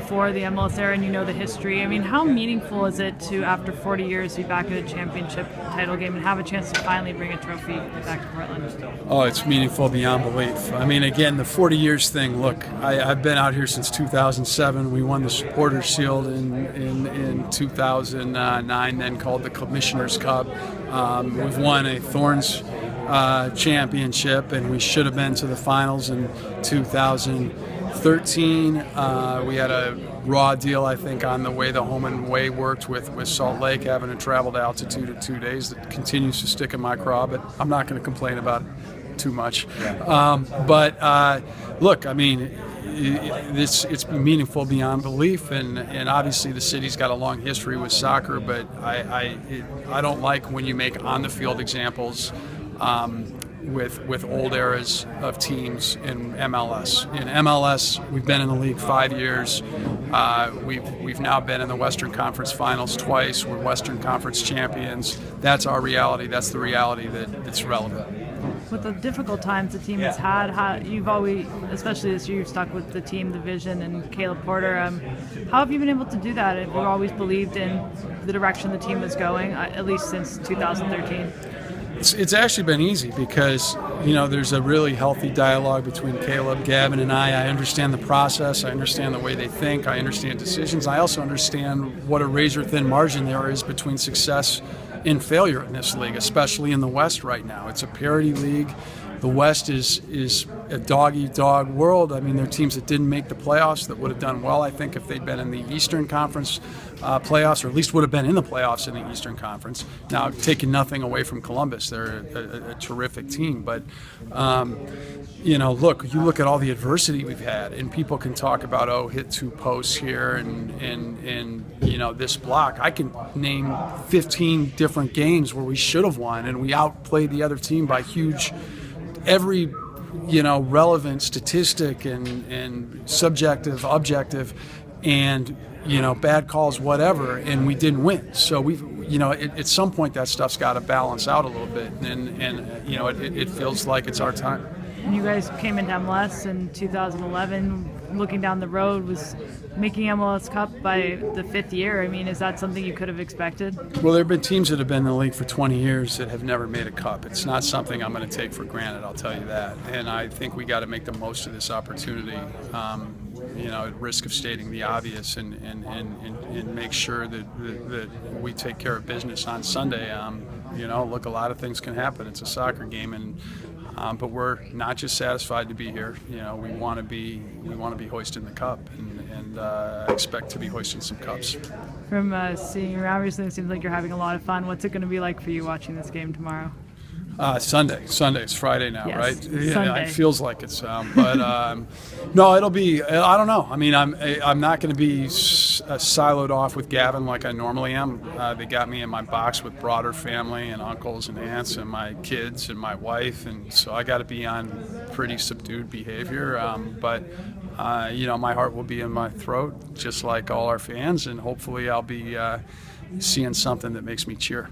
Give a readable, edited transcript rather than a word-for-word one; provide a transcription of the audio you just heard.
before the MLS era and you know the history. I mean, how meaningful is it to, after 40 years, be back at a championship title game and have a chance to finally bring a trophy back to Portland? Oh, it's meaningful beyond belief. I mean, again, the 40 years thing, look, I've been out here since 2007. We won the Supporters' Shield in 2009, then called the Commissioner's Cup. We've won a Thorns championship, and we should have been to the finals in 2013. We had a raw deal, I think, on the way the home and away worked with Salt Lake, having to travel to altitude in 2 days. That continues to stick in my craw, but I'm not going to complain about it too much. Look, I mean, it's meaningful beyond belief, and obviously the city's got a long history with soccer, but I don't like when you make on-the-field examples with old eras of teams in MLS. In MLS, we've been in the league 5 years. We've now been in the Western Conference Finals twice. We're Western Conference champions. That's our reality. That's the reality that's relevant. With the difficult times the team has had, you've always, especially this year, you've stuck with the team, the vision, and Caleb Porter. How have you been able to do that? Have you always believed in the direction the team was going, at least since 2013? It's actually been easy because, you know, there's a really healthy dialogue between Caleb, Gavin, and I. I understand the process. I understand the way they think. I understand decisions. I also understand what a razor-thin margin there is between success and failure in this league, especially in the West right now. It's a parity league. The West is a dog-eat-dog world. I mean, there are teams that didn't make the playoffs that would have done well, I think, if they'd been in the Eastern Conference playoffs, or at least would have been in the playoffs in the Eastern Conference. Now, taking nothing away from Columbus, they're a terrific team. But, you know, look at all the adversity we've had, and people can talk about, hit 2 posts here and you know, this block. I can name 15 different games where we should have won, and we outplayed the other team by huge – every, you know, relevant statistic and subjective, objective, and, you know, bad calls, whatever, and we didn't win. So we've, you know, at some point that stuff's got to balance out a little bit, and you know, it feels like it's our time. And you guys came into MLS in 2011. Looking down the road, was making MLS Cup by the 5th year. I mean, is that something you could have expected? Well, there have been teams that have been in the league for 20 years that have never made a cup. It's not something I'm going to take for granted, I'll tell you that. And I think we got to make the most of this opportunity, you know, at risk of stating the obvious, and make sure that we take care of business on Sunday. You know, look, a lot of things can happen. It's a soccer game, and but we're not just satisfied to be here. You know, we want to be hoisting the cup, and expect to be hoisting some cups. From seeing you around recently, it seems like you're having a lot of fun. What's it going to be like for you watching this game tomorrow? Sunday. It's Friday now, yes, right? Yeah, Sunday. it feels like it's. But no, it'll be. I don't know. I mean, I'm not going to be siloed off with Gavin like I normally am. They got me in my box with broader family and uncles and aunts and my kids and my wife, and so I got to be on pretty subdued behavior. But you know, my heart will be in my throat, just like all our fans, and hopefully I'll be seeing something that makes me cheer.